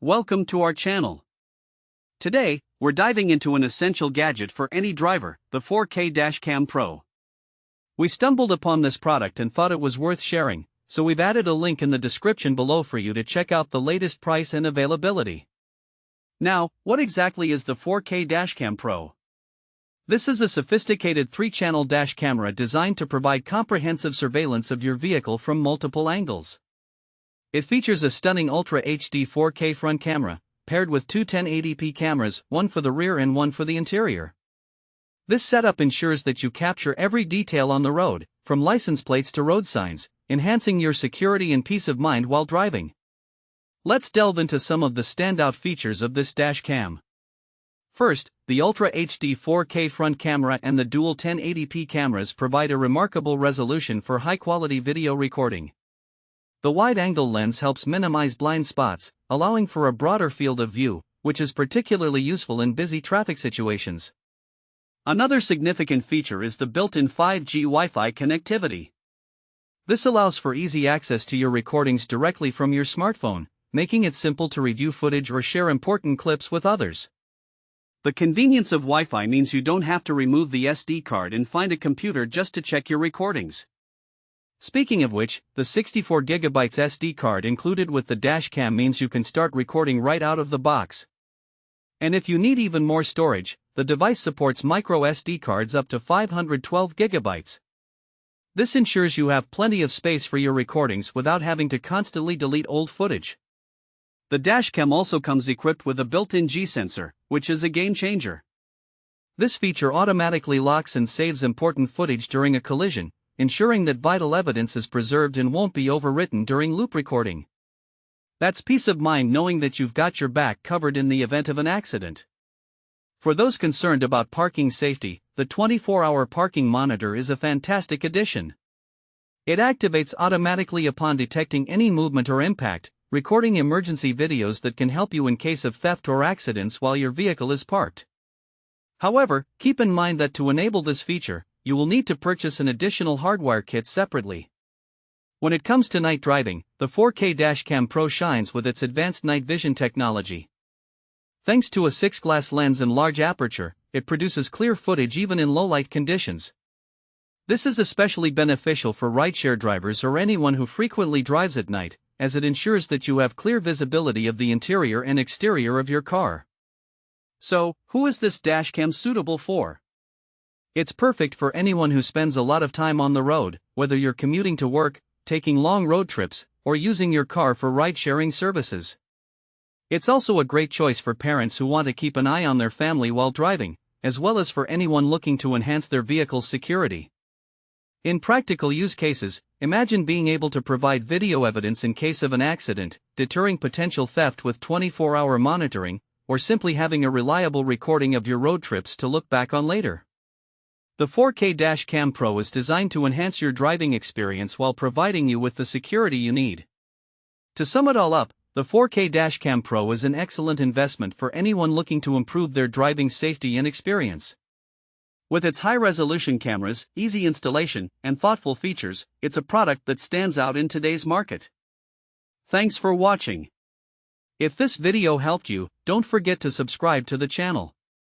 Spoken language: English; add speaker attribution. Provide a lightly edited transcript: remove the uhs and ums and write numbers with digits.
Speaker 1: Welcome to our channel. Today, we're diving into an essential gadget for any driver, the 4K Dashcam Pro. We stumbled upon this product and thought it was worth sharing, so we've added a link in the description below for you to check out the latest price and availability. Now, what exactly is the 4K Dashcam Pro? This is a sophisticated 3-channel dash camera designed to provide comprehensive surveillance of your vehicle from multiple angles. It features a stunning Ultra HD 4K front camera, paired with two 1080p cameras, one for the rear and one for the interior. This setup ensures that you capture every detail on the road, from license plates to road signs, enhancing your security and peace of mind while driving. Let's delve into some of the standout features of this dash cam. First, the Ultra HD 4K front camera and the dual 1080p cameras provide a remarkable resolution for high-quality video recording. The wide-angle lens helps minimize blind spots, allowing for a broader field of view, which is particularly useful in busy traffic situations. Another significant feature is the built-in 5G Wi-Fi connectivity. This allows for easy access to your recordings directly from your smartphone, making it simple to review footage or share important clips with others. The convenience of Wi-Fi means you don't have to remove the SD card and find a computer just to check your recordings. Speaking of which, the 64GB SD card included with the dashcam means you can start recording right out of the box. And if you need even more storage, the device supports micro SD cards up to 512GB. This ensures you have plenty of space for your recordings without having to constantly delete old footage. The dashcam also comes equipped with a built-in G-sensor, which is a game changer. This feature automatically locks and saves important footage during a collision, ensuring that vital evidence is preserved and won't be overwritten during loop recording. That's peace of mind knowing that you've got your back covered in the event of an accident. For those concerned about parking safety, the 24-hour parking monitor is a fantastic addition. It activates automatically upon detecting any movement or impact, recording emergency videos that can help you in case of theft or accidents while your vehicle is parked. However, keep in mind that to enable this feature, you will need to purchase an additional hardware kit separately. When it comes to night driving, the 4K Dashcam Pro shines with its advanced night vision technology. Thanks to a 6-glass lens and large aperture, it produces clear footage even in low-light conditions. This is especially beneficial for rideshare drivers or anyone who frequently drives at night, as it ensures that you have clear visibility of the interior and exterior of your car. So, who is this dashcam suitable for? It's perfect for anyone who spends a lot of time on the road, whether you're commuting to work, taking long road trips, or using your car for ride-sharing services. It's also a great choice for parents who want to keep an eye on their family while driving, as well as for anyone looking to enhance their vehicle's security. In practical use cases, imagine being able to provide video evidence in case of an accident, deterring potential theft with 24-hour monitoring, or simply having a reliable recording of your road trips to look back on later. The 4K Dashcam Pro is designed to enhance your driving experience while providing you with the security you need. To sum it all up, the 4K Dashcam Pro is an excellent investment for anyone looking to improve their driving safety and experience. With its high-resolution cameras, easy installation, and thoughtful features, it's a product that stands out in today's market. Thanks for watching. If this video helped you, don't forget to subscribe to the channel.